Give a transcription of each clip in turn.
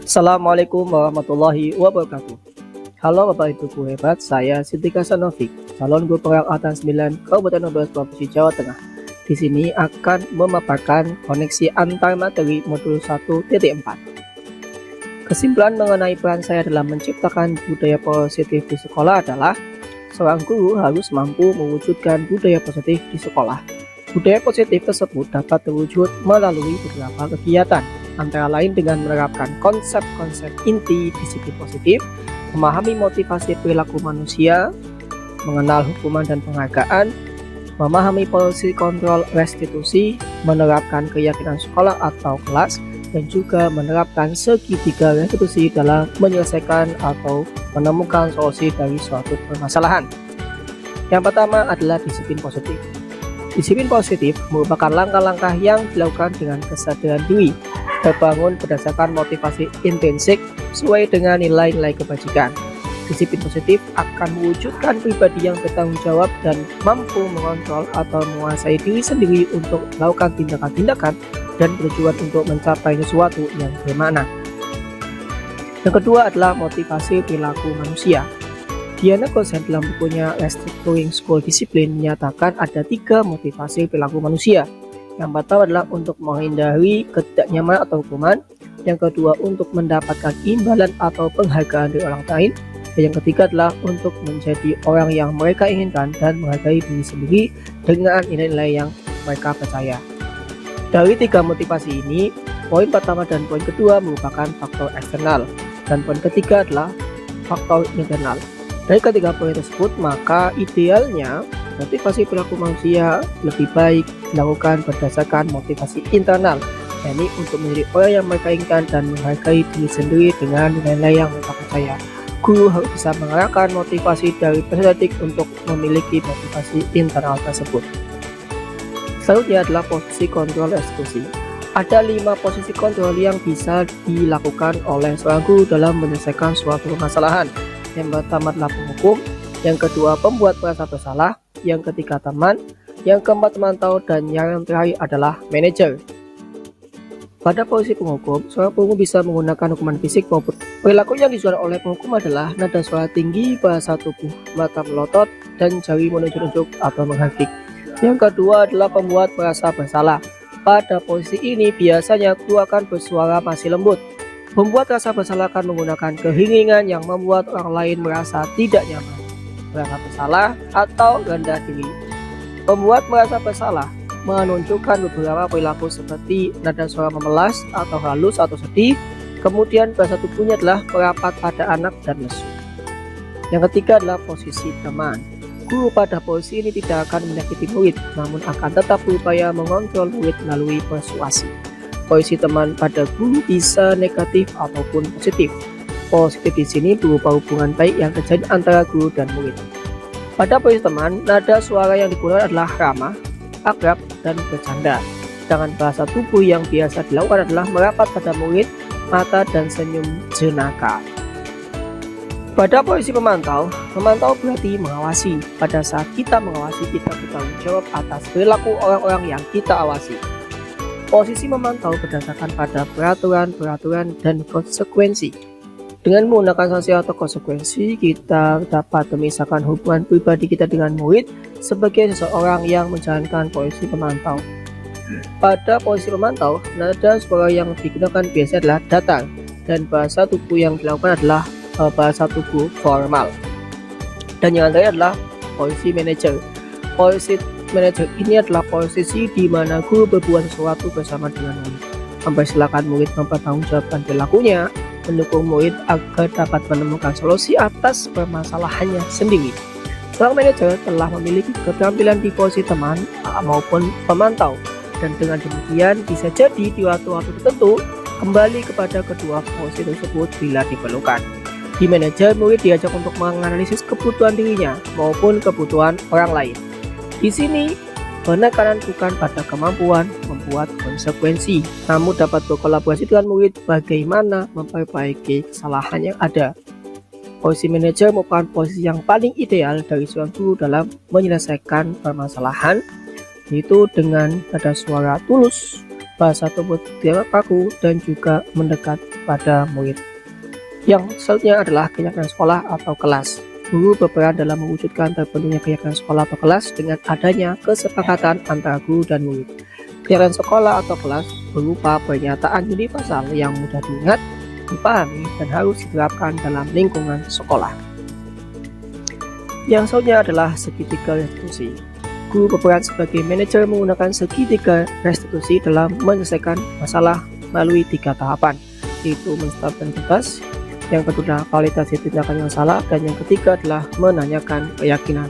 Assalamualaikum warahmatullahi wabarakatuh. Halo Bapak Ibu guru hebat, saya Sintika Sanovic, calon guru perang angkatan 9 Kabupaten Brebes Provinsi Jawa Tengah. Di sini akan memaparkan koneksi antar materi modul 1.4. Kesimpulan mengenai peran saya dalam menciptakan budaya positif di sekolah adalah seorang guru harus mampu mewujudkan budaya positif di sekolah. Budaya positif tersebut dapat terwujud melalui beberapa kegiatan, antara lain dengan menerapkan konsep-konsep inti disiplin positif, memahami motivasi perilaku manusia, mengenal hukuman dan penghargaan, memahami polisi kontrol restitusi, menerapkan keyakinan sekolah atau kelas, dan juga menerapkan segitiga restitusi dalam menyelesaikan atau menemukan solusi dari suatu permasalahan. Yang pertama adalah disiplin positif. Disiplin positif merupakan langkah-langkah yang dilakukan dengan kesadaran diri, terbangun berdasarkan motivasi intrinsik sesuai dengan nilai-nilai kebajikan. Disiplin positif akan mewujudkan pribadi yang bertanggung jawab dan mampu mengontrol atau menguasai diri sendiri untuk melakukan tindakan-tindakan dan bertujuan untuk mencapai sesuatu yang bermakna. Yang kedua adalah motivasi perilaku manusia. Diana Gosen dalam bukunya Restructuring School Discipline menyatakan ada 3 motivasi perilaku manusia. Yang pertama adalah untuk menghindari ketidaknyamanan atau hukuman. Yang kedua untuk mendapatkan imbalan atau penghargaan dari orang lain. Dan yang ketiga adalah untuk menjadi orang yang mereka inginkan dan menghargai diri sendiri dengan nilai-nilai yang mereka percaya. Dari 3 motivasi ini, poin pertama dan poin kedua merupakan faktor eksternal, dan poin ketiga adalah faktor internal. Dari ketiga poin tersebut, maka idealnya motivasi perilaku manusia lebih baik dilakukan berdasarkan motivasi internal, yakni untuk menjadi orang yang mereka inginkan dan menghargai diri sendiri dengan nilai-nilai yang mereka percaya. Guru harus bisa mengarahkan motivasi dari peserta didik untuk memiliki motivasi internal tersebut. Selanjutnya adalah posisi kontrol restitusi. Ada 5 posisi kontrol yang bisa dilakukan oleh seorang guru dalam menyelesaikan suatu permasalahan. Yang pertama adalah penghukum, yang kedua pembuat merasa bersalah, yang ketiga teman, yang keempat pemantau, dan yang terakhir adalah manajer. Pada posisi penghukum, seorang penghukum bisa menggunakan hukuman fisik maupun perilaku yang disuarakan oleh penghukum adalah nada suara tinggi, bahasa tubuh, mata melotot, dan jari menunjuk-nunjuk atau menghakik. Yang kedua adalah pembuat merasa bersalah. Pada posisi ini biasanya guru akan bersuara masih lembut. Membuat rasa bersalah akan menggunakan keheningan yang membuat orang lain merasa tidak nyaman, merasa bersalah, atau rendah diri. Pembuat merasa bersalah menunjukkan beberapa perilaku seperti nada suara memelas atau halus atau sedih. Kemudian bahasa tubuhnya adalah merapat pada anak dan lesu. Yang ketiga adalah posisi teman. Guru pada posisi ini tidak akan menyakiti murid, namun akan tetap berupaya mengontrol murid melalui persuasi. Posisi teman pada guru bisa negatif ataupun positif. Positif di sini berupa hubungan baik yang terjadi antara guru dan murid. Pada posisi teman, nada suara yang digunakan adalah ramah, akrab, dan bercanda. Sedangkan bahasa tubuh yang biasa dilakukan adalah merapat pada murid, mata, dan senyum jenaka. Pada posisi pemantau, memantau berarti mengawasi. Pada saat kita mengawasi, kita bertanggung jawab atas perilaku orang-orang yang kita awasi. Posisi memantau berdasarkan pada peraturan-peraturan dan konsekuensi. Dengan menggunakan sanksi atau konsekuensi, kita dapat memisahkan hubungan pribadi kita dengan murid sebagai seseorang yang menjalankan posisi pemantau. Pada posisi pemantau, nada suara yang digunakan biasanya adalah datar, dan bahasa tubuh yang dilakukan adalah bahasa tubuh formal. Dan yang terakhir adalah posisi manajer. Posisi manajer ini adalah posisi di mana guru berbuat sesuatu bersama dengan murid, mempersilahkan murid mempertanggungjawabkan perilakunya, mendukung murid agar dapat menemukan solusi atas permasalahannya sendiri. Seorang manajer telah memiliki keterampilan di posisi teman maupun pemantau, dan dengan demikian bisa jadi di waktu-waktu tertentu kembali kepada kedua posisi tersebut bila diperlukan. Di manajer, murid diajak untuk menganalisis kebutuhan dirinya maupun kebutuhan orang lain. Di sini, penekanan bukan pada kemampuan membuat konsekuensi, namun dapat berkolaborasi dengan murid bagaimana memperbaiki kesalahan yang ada. Posisi manajer merupakan posisi yang paling ideal dari seorang guru dalam menyelesaikan permasalahan, yaitu dengan nada suara tulus, bahasa tubuh tidak kaku, dan juga mendekat pada murid. Yang selanjutnya adalah keyakinan sekolah atau kelas. Guru berperan dalam mewujudkan terpenuhnya keyakinan sekolah atau kelas dengan adanya kesepakatan antara guru dan murid. Keyakinan sekolah atau kelas berupa pernyataan universal yang mudah diingat, dipahami, dan harus diterapkan dalam lingkungan sekolah. Yang selanjutnya adalah segitiga restitusi. Guru berperan sebagai manajer menggunakan segitiga restitusi dalam menyelesaikan masalah melalui 3 tahapan, yaitu menstabilkan tugas, yang kedua kualitas tindakan yang salah, dan yang ketiga adalah menanyakan keyakinan.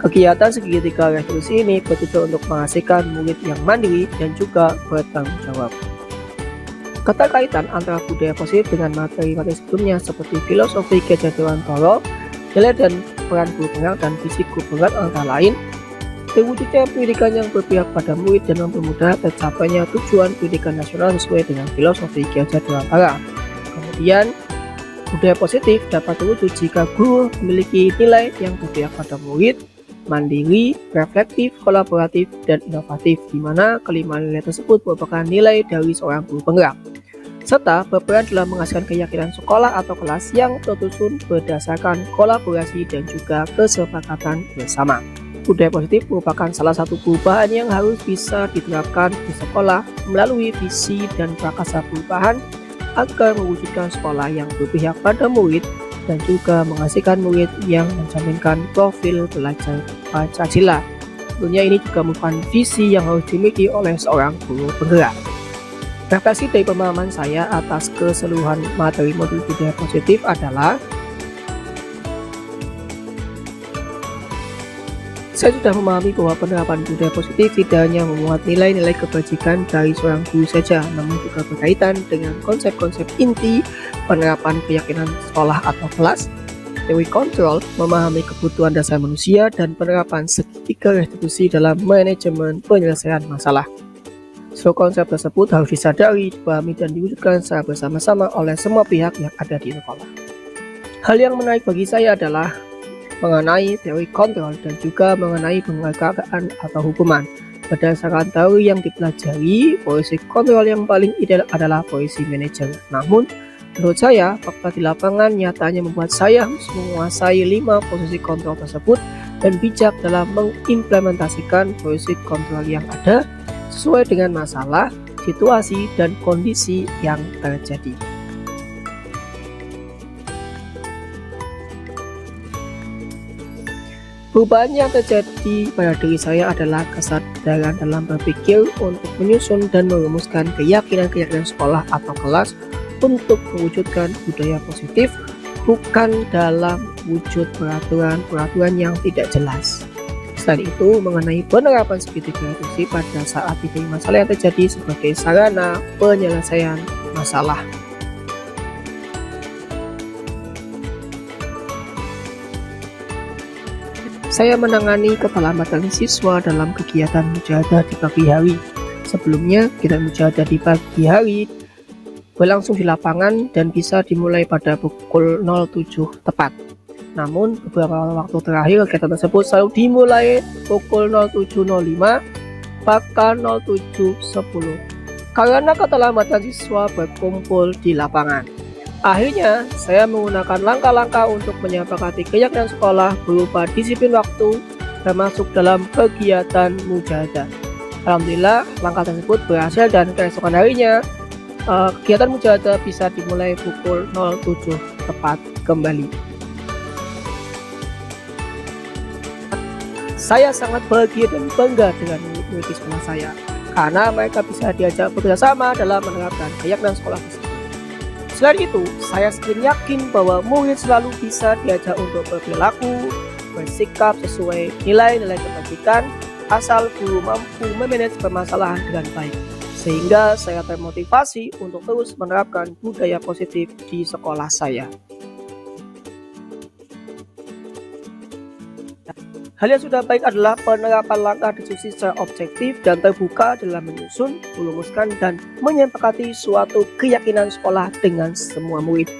Kegiatan segitiga restitusi ini bertujuan untuk menghasilkan murid yang mandiri dan juga bertanggung jawab. Keterkaitan antara budaya positif dengan materi-materi sebelumnya seperti filosofi Gajah Dewantara, nilai dan peran guru penggerak, dan visi guru penggerak antara lain, terwujudnya pendidikan yang berpihak pada murid dan mempermudah tercapainya tujuan pendidikan nasional sesuai dengan filosofi Gajah Dewantara. Kemudian, budaya positif dapat terwujud jika guru memiliki nilai yang berpihak pada murid, mandiri, reflektif, kolaboratif, dan inovatif, di mana kelima nilai tersebut merupakan nilai dari seorang guru penggerak, serta berperan dalam menghasilkan keyakinan sekolah atau kelas yang tersusun berdasarkan kolaborasi dan juga kesepakatan bersama. Budaya positif merupakan salah satu perubahan yang harus bisa diterapkan di sekolah melalui visi dan prakarsa perubahan agar mewujudkan sekolah yang berpihak pada murid dan juga menghasilkan murid yang mencerminkan profil belajar Pancasila. Tentunya ini juga merupakan visi yang harus dimiliki oleh seorang guru penggerak. Refleksi dari pemahaman saya atas keseluruhan materi modul budaya positif adalah saya sudah memahami bahwa penerapan budaya positif tidak hanya memuat nilai-nilai kebajikan dari seorang guru saja, namun juga berkaitan dengan konsep-konsep inti penerapan keyakinan sekolah atau kelas, teori kontrol, memahami kebutuhan dasar manusia, dan penerapan segitiga restitusi dalam manajemen penyelesaian masalah. Seluruh konsep tersebut harus disadari, dipahami, dan diwujudkan secara bersama-sama oleh semua pihak yang ada di sekolah. Hal yang menarik bagi saya adalah mengenai teori kontrol dan juga mengenai penghargaan atau hukuman. Berdasarkan teori yang dipelajari, posisi kontrol yang paling ideal adalah posisi manajer. Namun, menurut saya, fakta di lapangan nyatanya membuat saya harus menguasai 5 posisi kontrol tersebut dan bijak dalam mengimplementasikan posisi kontrol yang ada sesuai dengan masalah, situasi, dan kondisi yang terjadi. Perubahan yang terjadi pada diri saya adalah kesadaran dalam berpikir untuk menyusun dan merumuskan keyakinan-keyakinan sekolah atau kelas untuk mewujudkan budaya positif, bukan dalam wujud peraturan-peraturan yang tidak jelas. Selain itu, mengenai penerapan segitiga restitusi pada saat titik masalah yang terjadi sebagai sarana penyelesaian masalah. Saya menangani keterlambatan siswa dalam kegiatan mujahadah di pagi hari. Sebelumnya, kegiatan mujahadah di pagi hari berlangsung di lapangan dan bisa dimulai pada pukul 07 tepat. Namun, beberapa waktu terakhir kegiatan tersebut selalu dimulai pukul 07.05 bahkan 07.10 karena keterlambatan siswa berkumpul di lapangan. Akhirnya, saya menggunakan langkah-langkah untuk menyepakati keyakinan sekolah berupa disiplin waktu termasuk dalam kegiatan mujahadah. Alhamdulillah, langkah tersebut berhasil dan keesokan harinya kegiatan mujahadah bisa dimulai pukul 07 tepat kembali. Saya sangat bahagia dan bangga dengan murid di sekolah saya karena mereka bisa diajak bekerjasama dalam menerapkan keyakinan sekolah tersebut. Selain itu, saya semakin yakin bahwa murid selalu bisa diajak untuk berperilaku, bersikap sesuai nilai-nilai kebajikan, asal guru mampu memanage permasalahan dengan baik. Sehingga saya termotivasi untuk terus menerapkan budaya positif di sekolah saya. Hal yang sudah baik adalah penerapan langkah diskusi secara objektif dan terbuka dalam menyusun, merumuskan, dan menyepakati suatu keyakinan sekolah dengan semua murid.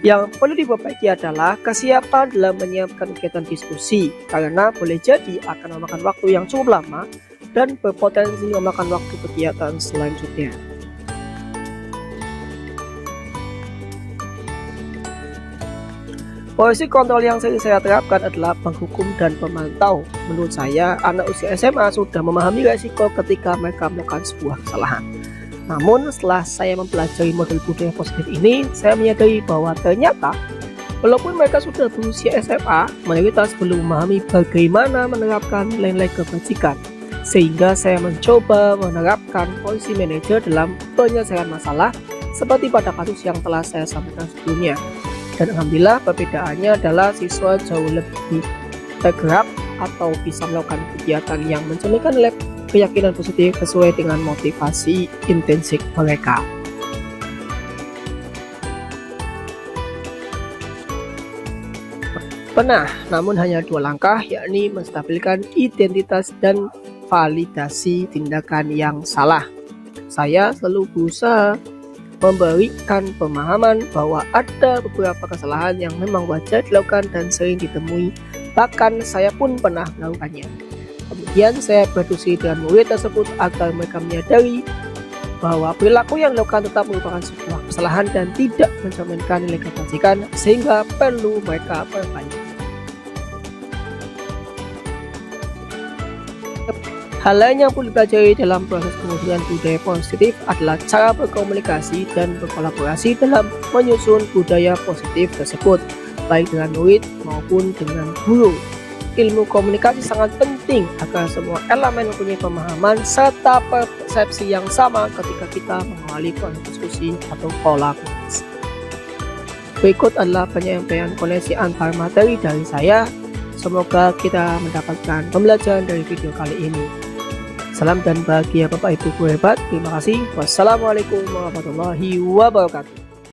Yang perlu diperbaiki adalah kesiapan dalam menyiapkan kegiatan diskusi, karena boleh jadi akan memakan waktu yang cukup lama dan berpotensi memakan waktu kegiatan selanjutnya. Posisi kontrol yang sering saya terapkan adalah penghukum dan pemantau. Menurut saya, anak usia SMA sudah memahami resiko ketika mereka melakukan sebuah kesalahan. Namun, setelah saya mempelajari model budaya positif ini, saya menyadari bahwa ternyata walaupun mereka sudah berusia SMA, mayoritas belum memahami bagaimana menerapkan nilai-nilai kebajikan. Sehingga saya mencoba menerapkan posisi manajer dalam penyelesaian masalah seperti pada kasus yang telah saya sampaikan sebelumnya. Dan alhamdulillah perbedaannya adalah siswa jauh lebih tergerak atau bisa melakukan kegiatan yang mencerminkan nilai keyakinan positif sesuai dengan motivasi intrinsik mereka. Pernah, namun hanya 2 langkah, yakni menstabilkan identitas dan validasi tindakan yang salah. Saya selalu berusaha memberikan pemahaman bahwa ada beberapa kesalahan yang memang wajar dilakukan dan sering ditemui, bahkan saya pun pernah melakukannya. Kemudian saya berdiskusi dengan murid tersebut agar mereka menyadari bahwa perilaku yang dilakukan tetap merupakan sebuah kesalahan dan tidak mencerminkan nilai kebajikan, sehingga perlu mereka perbaiki. Hal lain yang perlu dipelajari dalam proses pembentukan budaya positif adalah cara berkomunikasi dan berkolaborasi dalam menyusun budaya positif tersebut, baik dengan murid maupun dengan guru. Ilmu komunikasi sangat penting agar semua elemen mempunyai pemahaman serta persepsi yang sama ketika kita mengawali proses diskusi atau kolaborasi. Berikut adalah penyampaian koneksi antar materi dari saya. Semoga kita mendapatkan pembelajaran dari video kali ini. Salam dan bahagia Bapak Ibu guru hebat. Terima kasih. Wassalamualaikum warahmatullahi wabarakatuh.